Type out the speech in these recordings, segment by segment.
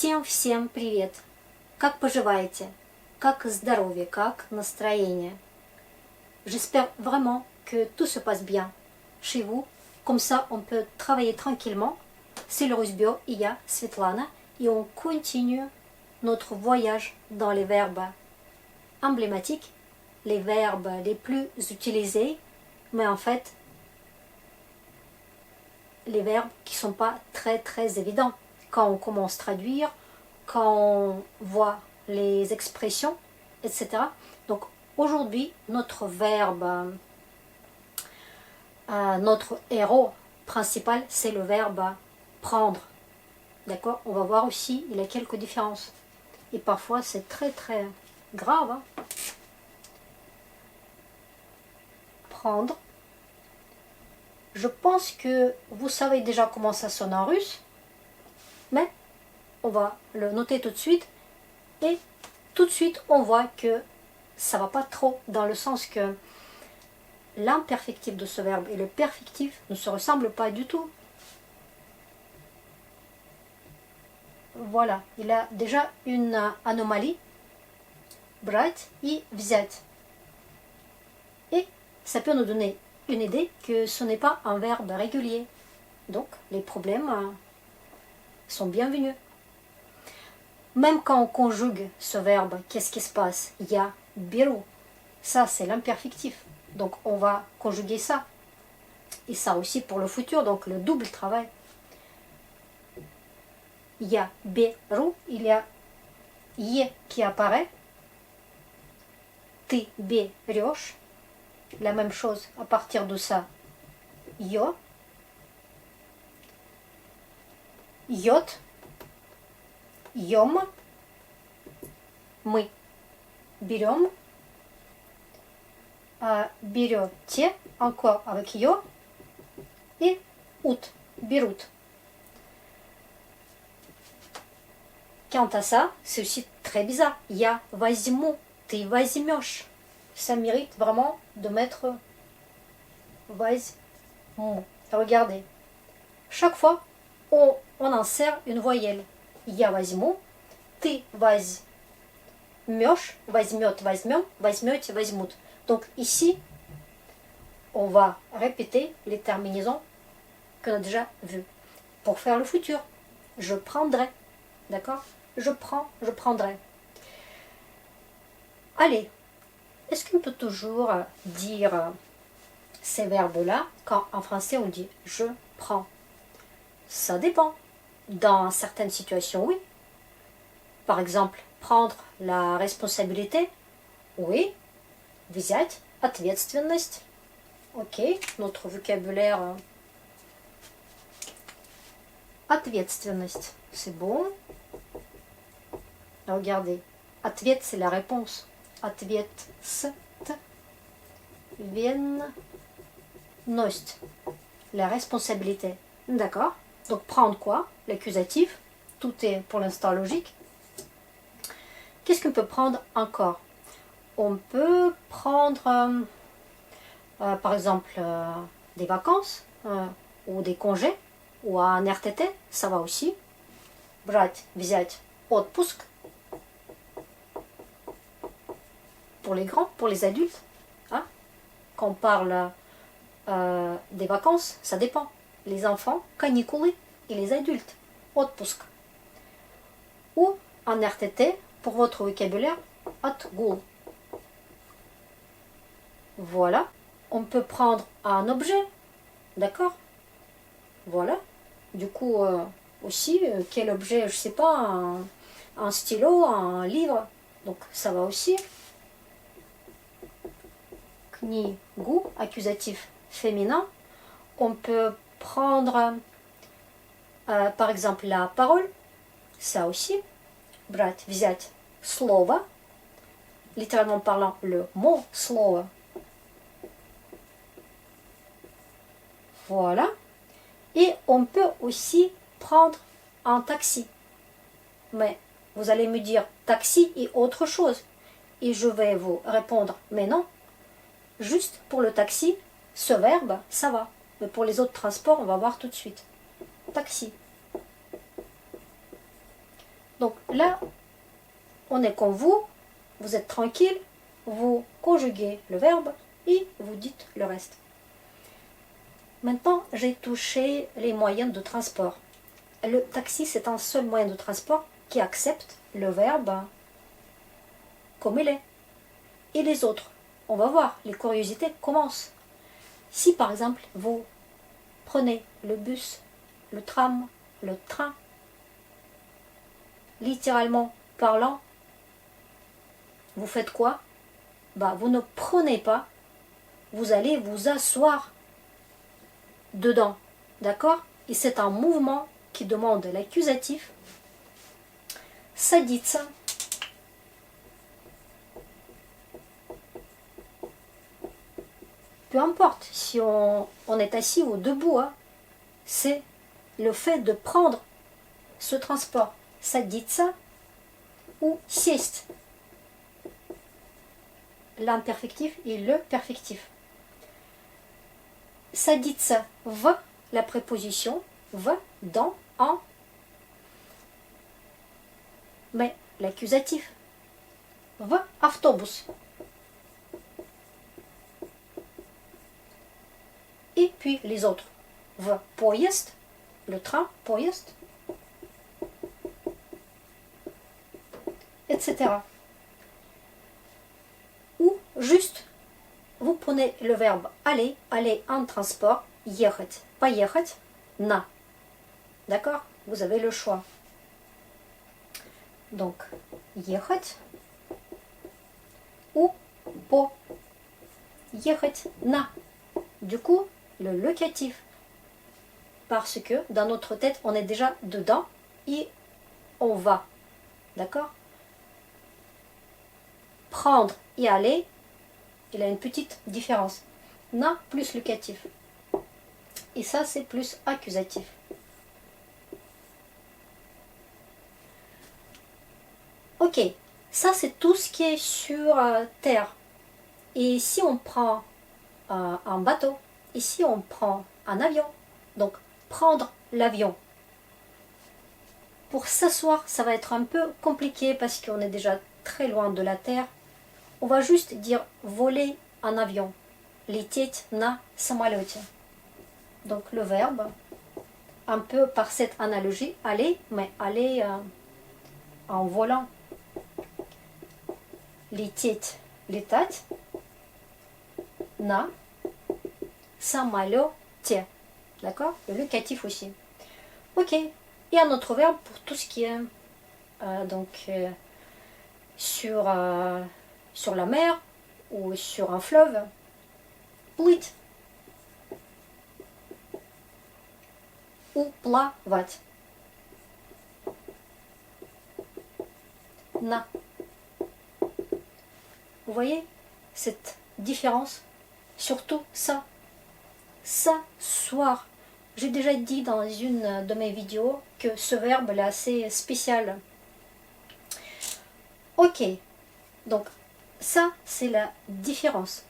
Всем привет! Как поживаете? Как здоровье? Как настроение? J'espère vraiment que tout se passe bien chez vous. Comme ça, on peut travailler tranquillement. C'est le Russe Bio, il y a Svetlana. Et on continue notre voyage dans les verbes emblématiques, les verbes les plus utilisés, mais en fait, les verbes qui ne sont pas très évidents. Quand on commence à traduire, quand on voit les expressions, etc. Donc aujourd'hui, notre verbe, notre héros principal, c'est le verbe prendre. D'accord? On va voir aussi, il y a quelques différences. Et parfois, c'est très grave. Hein? Prendre. Je pense que vous savez déjà comment ça sonne en russe, mais on va le noter tout de suite. Et tout de suite, on voit que ça ne va pas trop dans le sens que l'imperfectif de ce verbe et le perfectif ne se ressemblent pas du tout. Voilà, il a déjà une anomalie. Брать et взять. Et ça peut nous donner une idée que ce n'est pas un verbe régulier. Donc, les problèmes sont bienvenus. Même quand on conjugue ce verbe, qu'est-ce qui se passe? Il y a беру. Ça, c'est l'imperfectif. Donc, on va conjuguer ça. Et ça aussi pour le futur, donc le double travail. Il y a беру, il y a е qui apparaît. Ты берешь. La même chose à partir de ça. Ё. Йот. Йом. Мы берем. Берете. Encore avec ё. Et ут. Берут. Quant à ça, c'est aussi très bizarre. Я возьму. Ты возьмешь. Ça mérite vraiment de mettre возьму. Regardez. Chaque fois, on insère une voyelle. Я возьму. Ты возьмешь. Возьмет, возьмем. Возьмете, возьмут. Donc ici, on va répéter les terminaisons qu'on a déjà vues. Pour faire le futur. Je prendrai. D'accord? Je prends, je prendrai. Allez. Est-ce qu'on peut toujours dire ces verbes-là quand en français on dit « je prends » Ça dépend. Dans certaines situations, oui. Par exemple, prendre la responsabilité, oui. Взять ответственность. Ok, notre vocabulaire. Ответственность, c'est bon. Regardez, ответ, c'est la réponse. Ответственность. La responsabilité. D'accord. Donc prendre quoi? L'accusatif. Tout est pour l'instant logique. Qu'est-ce qu'on peut prendre encore? On peut prendre par exemple des vacances ou des congés ou un RTT. Ça va aussi. Брать, взять, отпуск. Pour les grands, pour les adultes. Hein? Quand on parle des vacances, ça dépend. Les enfants, каникулы, et les adultes, отпуск. Ou en RTT, pour votre vocabulaire, отгул. Voilà. On peut prendre un objet. D'accord? Voilà. Du coup, aussi, quel objet? Je ne sais pas, un stylo, un livre. Donc, ça va aussi. Книгу, accusatif féminin. On peut prendre, par exemple, la parole. Ça aussi. Брать, взять, слово. Littéralement parlant, le mot слово. Voilà. Et on peut aussi prendre un taxi. Mais vous allez me dire taxi et autre chose. Et je vais vous répondre, mais non. Juste pour le taxi, ce verbe, ça va. Mais pour les autres transports, on va voir tout de suite. Taxi. là, on est comme vous êtes tranquille, vous conjuguez le verbe et vous dites le reste. Maintenant, j'ai touché les moyens de transport. Le taxi, c'est un seul moyen de transport qui accepte le verbe comme il est. Et les autres, on va voir, les curiosités commencent. Si par exemple, vous prenez le bus, le tram, le train, littéralement parlant, vous faites quoi? Vous ne prenez pas, vous allez vous asseoir dedans, d'accord? Et c'est un mouvement qui demande l'accusatif садиться. Peu importe si on est assis ou debout, hein, c'est le fait de prendre ce transport. Садиться ou сесть. L'imperfectif et le perfectif. Садиться в, la préposition в, dans, en. Mais l'accusatif. В автобус. Et puis les autres. В поезд, le train, поезд, etc. Ou juste, vous prenez le verbe aller, aller en transport, ехать, поехать, на. D'accord? Vous avez le choix. Donc, ехать ou по. Ехать на. Du coup, le locatif. Parce que dans notre tête, on est déjà dedans et on va. D'accord? Prendre et aller, il a une petite différence. Na plus locatif. Et ça, c'est plus accusatif. Ok, ça c'est tout ce qui est sur terre. Et si on prend un bateau, et si on prend un avion, donc prendre l'avion. Pour s'asseoir, ça va être un peu compliqué parce qu'on est déjà très loin de la terre. On va juste dire voler en avion. Лететь на самолете. Donc le verbe, un peu par cette analogie, aller, mais aller en volant. Лететь, летать, на самолете. D'accord? Le locatif aussi. Ok. Et un autre verbe pour tout ce qui est sur la mer ou sur un fleuve. Плыть. Ou плавать. На. Vous voyez cette différence? Surtout ça. S'asseoir. J'ai déjà dit dans une de mes vidéos que ce verbe est assez spécial. Ok. Donc, ça, c'est la différence.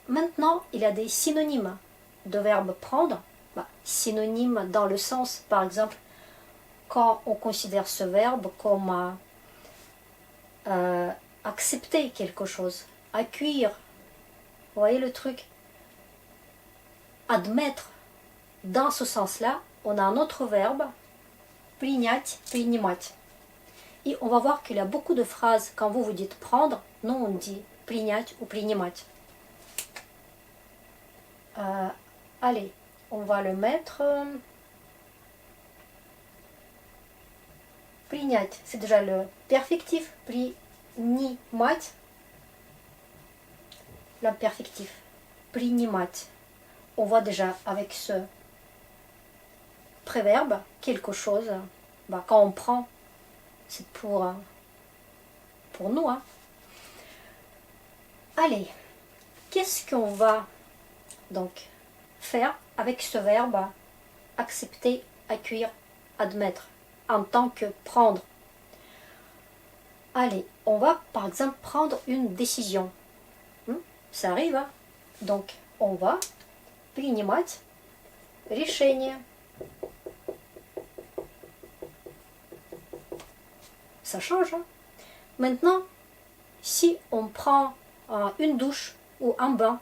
Maintenant, il y a des synonymes de verbe prendre. Synonymes dans le sens, par exemple, quand on considère ce verbe comme accepter quelque chose, accueillir. Vous voyez le truc? Admettre. Dans ce sens-là, on a un autre verbe, принять, принимать. Et on va voir qu'il y a beaucoup de phrases, quand vous dites prendre, non, on dit принять ou принимать. Allez, on va le mettre. Принять, c'est déjà le perfectif. Принимать. L'imperfectif. Принимать. On voit déjà avec ce préverbe quelque chose. Quand on prend, c'est pour nous. Hein. Allez, qu'est-ce qu'on va donc faire avec ce verbe accepter, accueillir, admettre en tant que prendre? Allez, on va par exemple prendre une décision. Ça arrive, hein? Donc on va принимать решение. ça change. Hein. Maintenant, si on prend une douche ou un bain,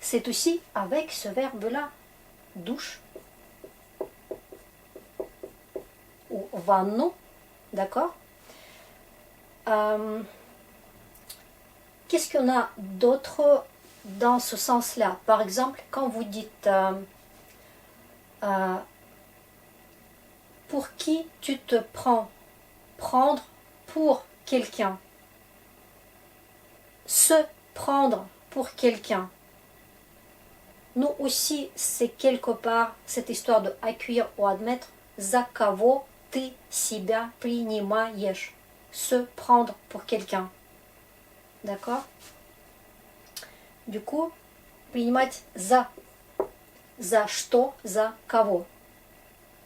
c'est aussi avec ce verbe-là, douche ou vanno, d'accord. Qu'est-ce qu'on a d'autre dans ce sens-là? Par exemple, quand vous dites pour qui tu te prends, prendre pour quelqu'un, se prendre pour quelqu'un. Nous aussi, c'est quelque part cette histoire de accueillir ou admettre. За кого ты себя принимаешь? Se prendre pour quelqu'un. D'accord? Du coup, принимать за. За что, за кого?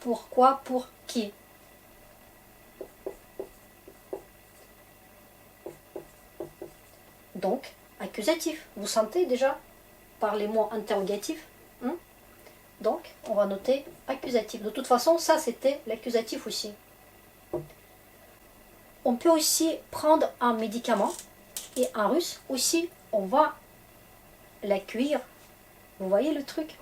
Pourquoi, pour qui? Donc, accusatif. Vous sentez déjà par les mots interrogatifs hein? Donc, on va noter accusatif. De toute façon, ça, c'était l'accusatif aussi. On peut aussi prendre un médicament. Et en russe aussi, on va l'accueillir. Vous voyez le truc?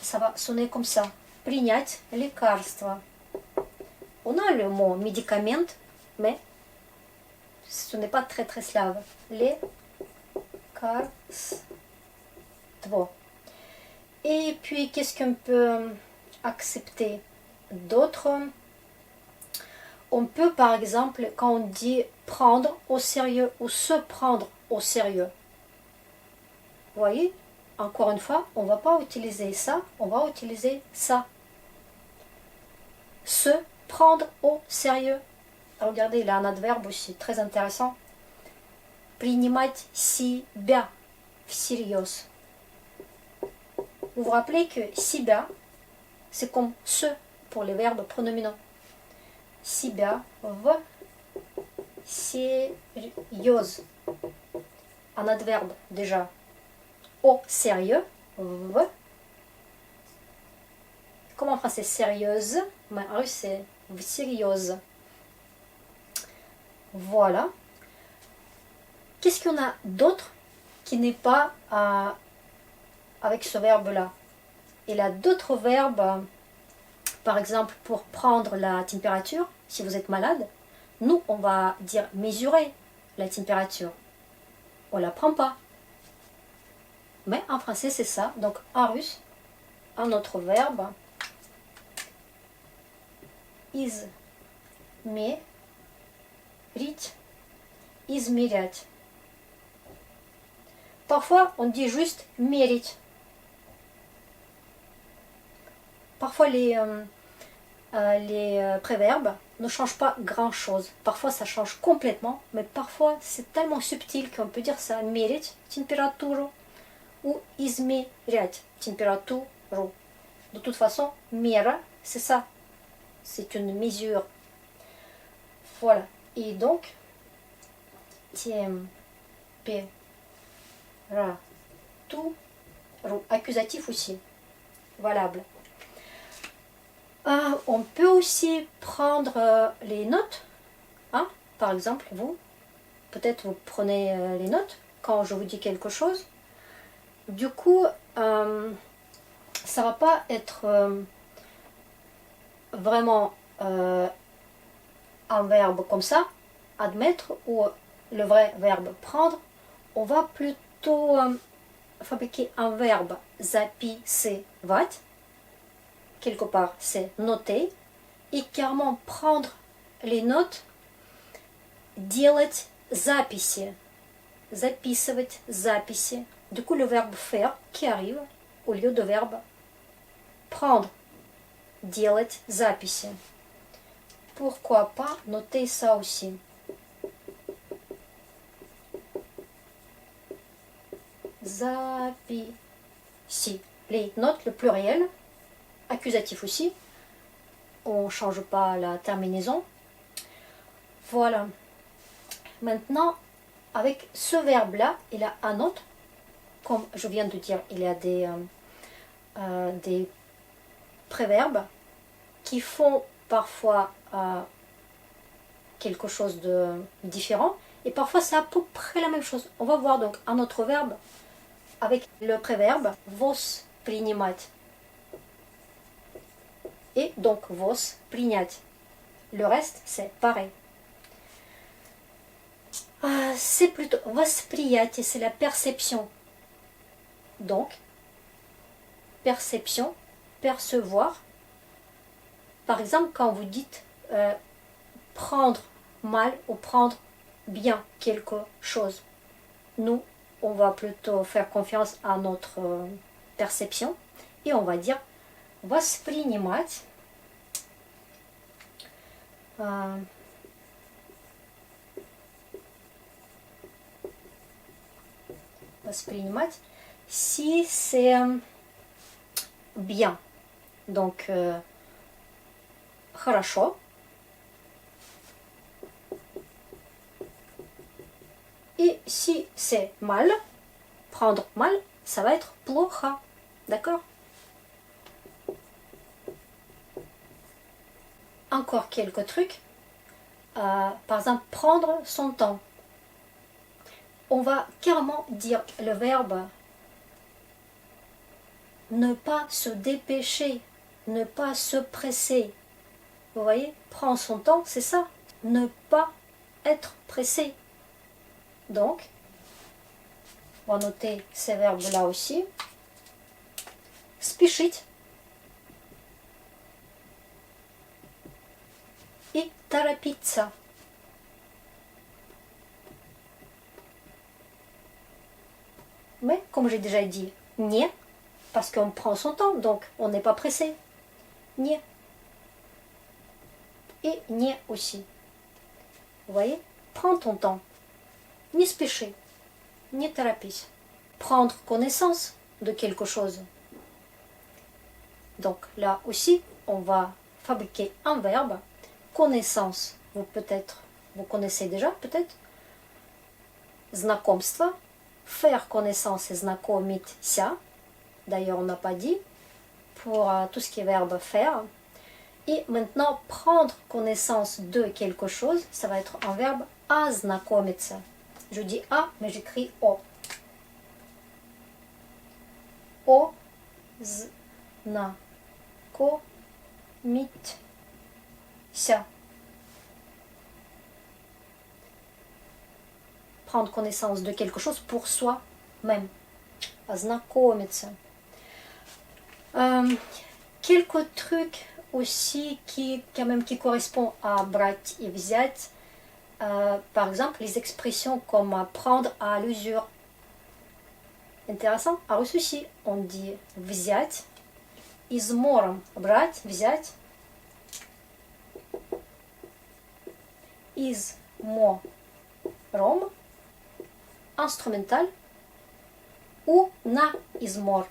Ça va sonner comme ça. Принять лекарство. On a le mot médicament, mais ce n'est pas très très slave. Лекарство. Et puis, qu'est-ce qu'on peut accepter d'autre? On peut, par exemple, quand on dit prendre au sérieux ou se prendre au sérieux. Vous voyez? Encore une fois, on ne va pas utiliser ça, on va utiliser ça. Se prendre au sérieux. Regardez, il y a un adverbe aussi très intéressant. Принимать себя всерьез. Vous vous rappelez que себя, c'est comme se pour les verbes pronominaux. Себя в серьез. Un adverbe déjà. Au sérieux, v. Comme en français sérieuse, mais en russe c'est sérieuse. Voilà. Qu'est-ce qu'on a d'autre qui n'est pas avec ce verbe-là? Il y a d'autres verbes, par exemple pour prendre la température, si vous êtes malade, nous on va dire mesurer la température. On ne la prend pas. Mais en français, c'est ça. Donc, en russe, un autre verbe. Измерить. Измерять. Parfois, on dit juste мерить. Parfois, les préverbes ne changent pas grand-chose. Parfois, ça change complètement. Mais parfois, c'est tellement subtil qu'on peut dire ça. Мерить температуру. Ou измерять температуру. De toute façon, мера, c'est ça. C'est une mesure. Voilà. Et donc, température. Accusatif aussi. Valable. On peut aussi prendre les notes. Hein? Par exemple, vous, peut-être vous prenez les notes quand je vous dis quelque chose. Du coup, ça va pas être vraiment un verbe comme ça, admettre, ou le vrai verbe prendre. On va plutôt fabriquer un verbe записывать. Quelque part, c'est noter. Et carrément prendre les notes, делать записи. Записывать записи. Du coup, le verbe faire qui arrive au lieu de verbe prendre. Делать записи. Pourquoi pas noter ça aussi? Записи. Les notes, le pluriel. Accusatif aussi. On ne change pas la terminaison. Voilà. Maintenant, avec ce verbe-là, il y a un autre. Comme je viens de dire, il y a des préverbes qui font parfois quelque chose de différent, et parfois c'est à peu près la même chose. On va voir donc un autre verbe avec le préverbe воспринимать. Et donc воспринять. Le reste, c'est pareil. C'est plutôt восприятие, c'est la perception. Donc, perception, percevoir. Par exemple, quand vous dites prendre mal ou prendre bien quelque chose, nous, on va plutôt faire confiance à notre perception et on va dire воспринимать. Воспринимать si c'est bien. Donc, хорошо. Et si c'est mal, prendre mal, ça va être плохо. D'accord? Encore quelques trucs. Par exemple, prendre son temps. On va carrément dire le verbe ne pas se dépêcher, ne pas se presser. Vous voyez, prendre son temps, c'est ça. Ne pas être pressé. Donc, on va noter ces verbes-là aussi. Спешить et торопиться. Mais, comme j'ai déjà dit, не, parce qu'on prend son temps, donc on n'est pas pressé. Не. Et не aussi. Vous voyez, prends ton temps. Не спеши, не торопись. Prendre connaissance de quelque chose. Donc là aussi, on va fabriquer un verbe. Connaissance, vous connaissez déjà peut-être. Знакомство. Faire connaissance et знакомиться. D'ailleurs, on n'a pas dit. Pour tout ce qui est verbe faire. Et maintenant, prendre connaissance de quelque chose, ça va être un verbe ознакомиться. Je dis A, mais j'écris O. Ознакомиться. Prendre connaissance de quelque chose pour soi-même. Ознакомиться. Quelques trucs aussi qui correspondent à брать et взять. Par exemple, les expressions comme prendre à l'usure. Intéressant. А aussi, on dit взять. Измором брать, взять. Измором. Instrumental. Ou на измор.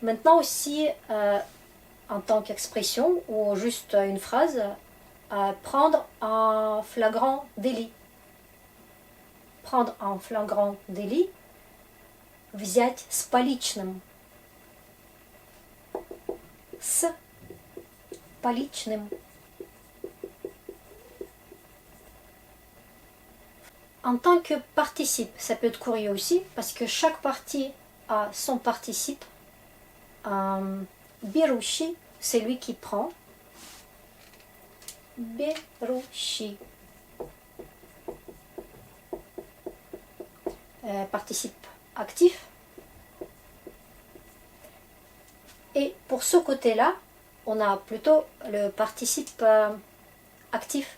Maintenant aussi, en tant qu'expression ou juste une phrase, prendre un flagrant délit. Prendre un flagrant délit, взять с поличным. С поличным. En tant que participe, ça peut être curieux aussi, parce que chaque partie a son participe. Берущий, c'est lui qui prend. Берущий. Participe actif. Et pour ce côté-là, on a plutôt le participe actif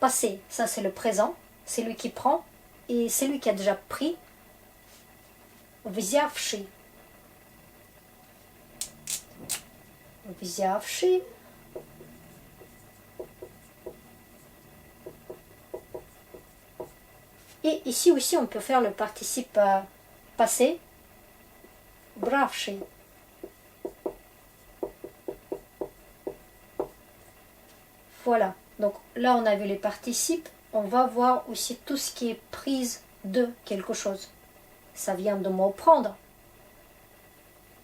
passé. Ça, c'est le présent. C'est lui qui prend. Et c'est lui qui a déjà pris. Взявший. Взявший. Et ici aussi, on peut faire le participe passé. Бравший. Voilà. Donc là, on a vu les participes. On va voir aussi tout ce qui est prise de quelque chose. Ça vient de mot prendre.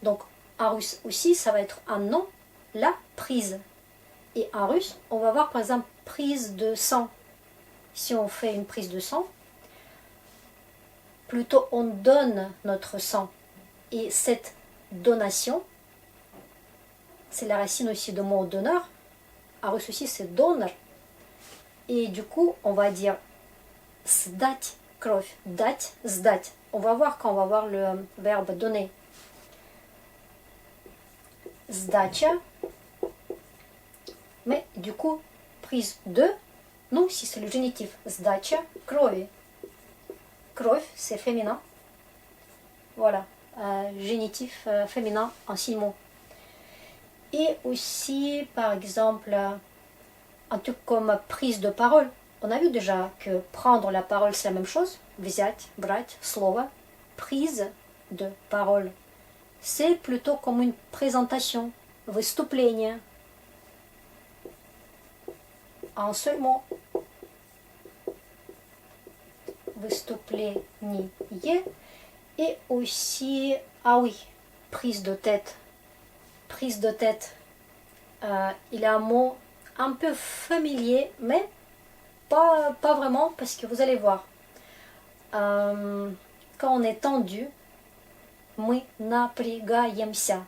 Donc, En russe aussi, ça va être un nom, la prise. Et en russe, on va voir par exemple prise de sang. Si on fait une prise de sang, plutôt on donne notre sang. Et cette donation, c'est la racine aussi de mot donneur. En russe aussi, c'est donneur. Et du coup, on va dire sdать кровь, дать, сдать. On va voir quand on va voir le verbe donner. Сдача. Mais du coup, prise de, nous, si c'est le génitif, сдача крови. Кровь, c'est féminin. Voilà, génitif féminin en 6 mots. Et aussi, par exemple, un truc comme prise de parole. On a vu déjà que prendre la parole, c'est la même chose. Взять, брать, слово. Prise de parole. C'est plutôt comme une présentation. Выступление. En seul mot. Выступление. Et aussi, ah oui, prise de tête. Prise de tête. Il a un mot un peu familier, mais pas vraiment, parce que vous allez voir. Quand on est tendu, мы напрягаемся.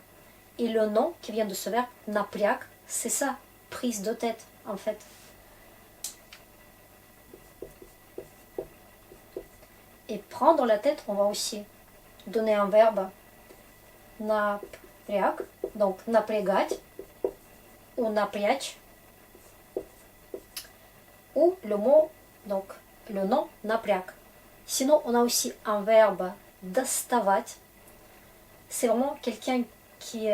Et le nom qui vient de ce verbe, напряг, c'est ça, prise de tête, en fait. Et prendre la tête, on va aussi donner un verbe, напряг, donc напрягать, ou напрячь, ou le mot, donc le nom, напряг. Sinon, on a aussi un verbe, доставать. C'est vraiment quelqu'un qui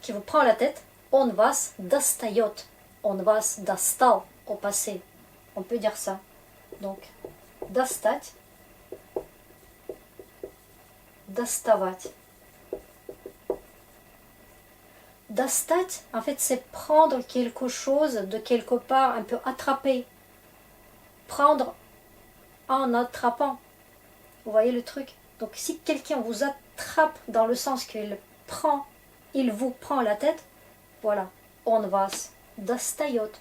vous prend la tête. Он вас достает. Он вас достал au passé. On peut dire ça. Donc, достать. Доставать. Достать, en fait, c'est prendre quelque chose de quelque part, un peu attraper. Prendre en attrapant. Vous voyez le truc? Donc si quelqu'un vous attrape dans le sens qu'il prend, il vous prend la tête, voilà. Он вас достает.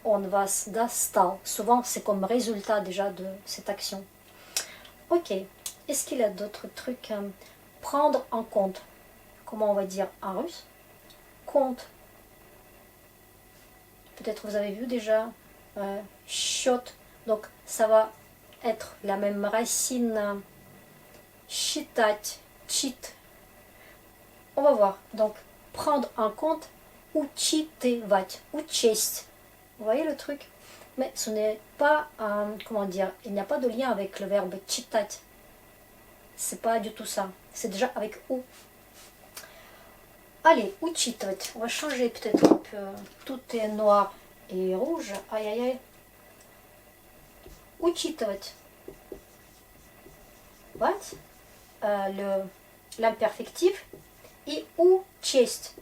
Он вас достал. Souvent, c'est comme résultat déjà de cette action. Ok. Est-ce qu'il y a d'autres trucs? Prendre en compte. Comment on va dire en russe? Compte. Peut-être vous avez vu déjà. Счет. Donc, ça va être la même racine. Считать. Чит. On va voir. Donc, prendre en compte. Учитывать. Учесть. Vous voyez le truc? Mais ce n'est pas, comment dire, il n'y a pas de lien avec le verbe читать. C'est pas du tout ça. C'est déjà avec ou. Allez, учитывать. On va changer peut-être un peu. Tout est noir et rouge. Aïe, aïe, aïe. Учитывать. Вот. L'imperfectif. Et учесть.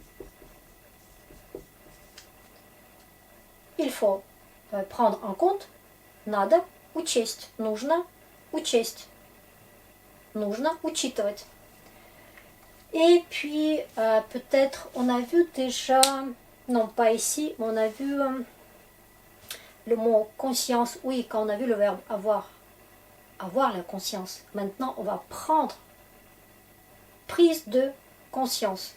Il faut prendre en compte. Надо учесть. Нужно учесть. Нужно учитывать. Et puis, peut-être, on a vu déjà, non pas ici, mais on a vu le mot conscience. Oui, quand on a vu le verbe avoir. Avoir la conscience. Maintenant, on va prendre prise de conscience.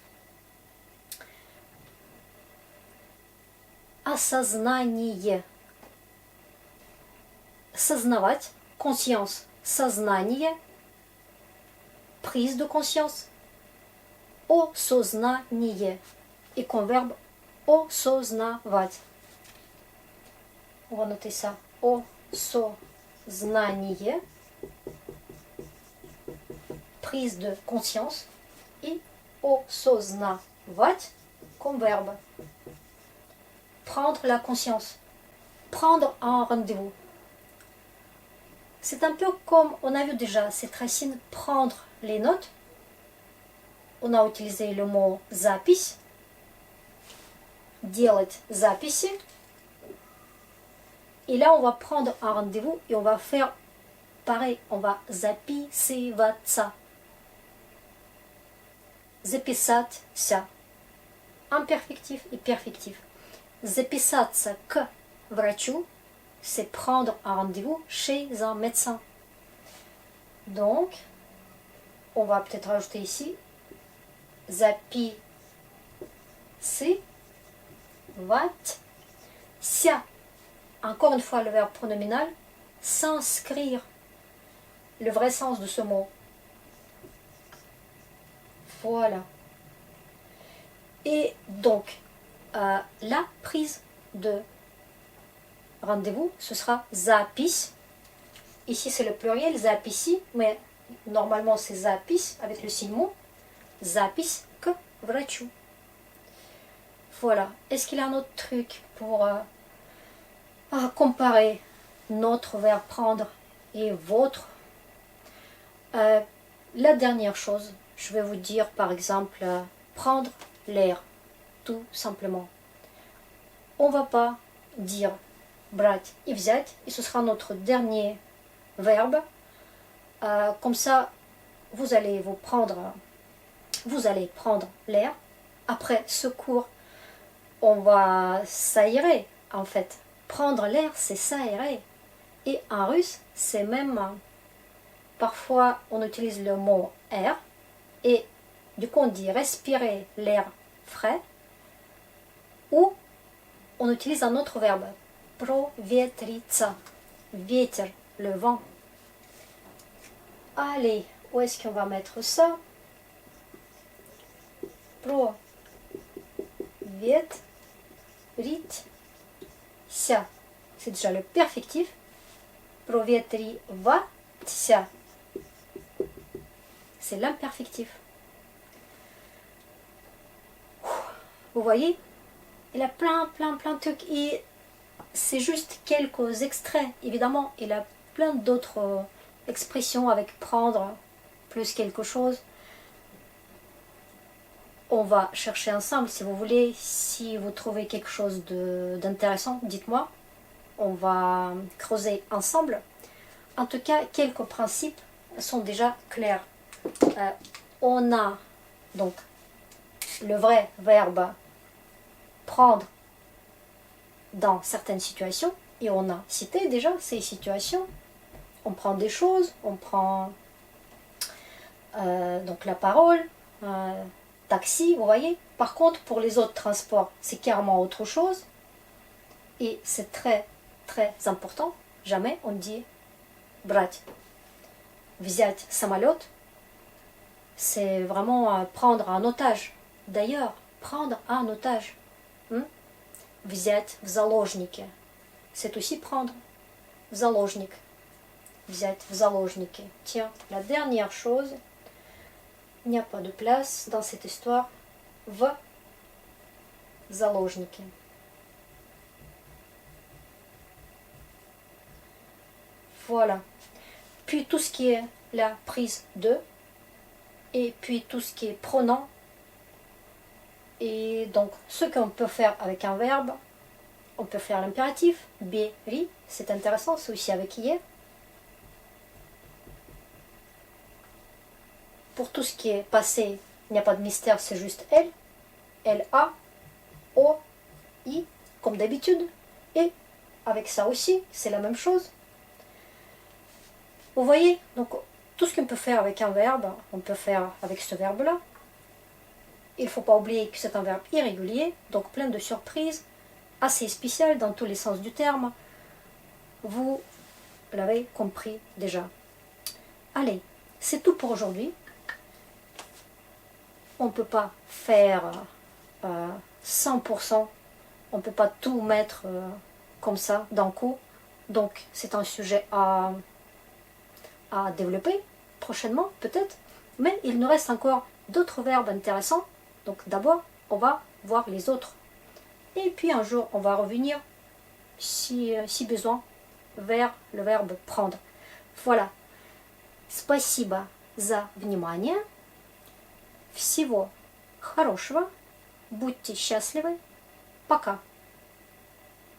Осознание. Сознавать. Conscience. Сознание. Prise de conscience. Осознание. Et comme verbe осознавать. On va noter ça. Осознание. Prise de conscience. Et осознавать comme verbe. Prendre la conscience. Prendre un rendez-vous. C'est un peu comme on a vu déjà cette racine prendre les notes. On a utilisé le mot запись. Делать записи. Et là, on va prendre un rendez-vous et on va faire pareil. On va записываться. записаться. Imperfectif et perfectif. Записаться к врачу, c'est prendre un rendez-vous chez un médecin. Donc, on va peut-être rajouter ici записываться. Encore une fois, le verbe pronominal, s'inscrire. Le vrai sens de ce mot. Voilà. Et donc, la prise de rendez-vous, ce sera запись. Ici, c'est le pluriel, записи, mais normalement, c'est запись avec le signe mot. Запись к врачу. Voilà. Est-ce qu'il y a un autre truc pour comparer notre verbe prendre et votre? La dernière chose, je vais vous dire par exemple prendre l'air, tout simplement. On ne va pas dire брать и взять, et ce sera notre dernier verbe. Comme ça, vous allez prendre l'air. Après ce cours, on va s'aérer en fait. Prendre l'air, c'est s'aérer. Et en russe, c'est même... Parfois, on utilise le mot air. Et du coup, on dit respirer l'air frais. Ou on utilise un autre verbe. Proветриться. Ветер, le vent. Allez, où est-ce qu'on va mettre ça? Проветриться. C'est déjà le perfectif. Проветриваться. C'est l'imperfectif. Vous voyez? Il a plein de trucs. Et c'est juste quelques extraits. Évidemment, il a plein d'autres expressions avec prendre plus quelque chose. On va chercher ensemble si vous voulez. Si vous trouvez quelque chose d'intéressant, dites-moi. On va creuser ensemble. En tout cas, quelques principes sont déjà clairs. On a donc le vrai verbe prendre dans certaines situations et on a cité déjà ces situations. On prend des choses, on prend donc la parole, taxi, vous voyez. Par contre, pour les autres transports, c'est carrément autre chose et c'est très important. Jamais on dit брать. Взять самолет, c'est vraiment prendre un otage. D'ailleurs, prendre un otage. Взять в заложники. C'est aussi prendre. В заложник. Взять в заложники. Tiens, la dernière chose, il n'y a pas de place dans cette histoire. В заложники. Voilà. Puis tout ce qui est la prise de, et puis tout ce qui est pronom. Et donc, ce qu'on peut faire avec un verbe, on peut faire l'impératif, beri, c'est intéressant, c'est aussi avec hier. Pour tout ce qui est passé, il n'y a pas de mystère, c'est juste elle, L-A, O, I, comme d'habitude. Et avec ça aussi, c'est la même chose. Vous voyez, donc tout ce qu'on peut faire avec un verbe, on peut faire avec ce verbe-là. Il ne faut pas oublier que c'est un verbe irrégulier, donc plein de surprises, assez spécial dans tous les sens du terme. Vous l'avez compris déjà. Allez, c'est tout pour aujourd'hui. On ne peut pas faire 100%, on ne peut pas tout mettre comme ça d'un coup. Donc c'est un sujet à développer prochainement peut-être. Mais il nous reste encore d'autres verbes intéressants. Donc d'abord, on va voir les autres. Et puis un jour, on va revenir, si besoin, vers le verbe prendre. Voilà. Спасибо за внимание. Всего хорошего. Будьте счастливы. Пока.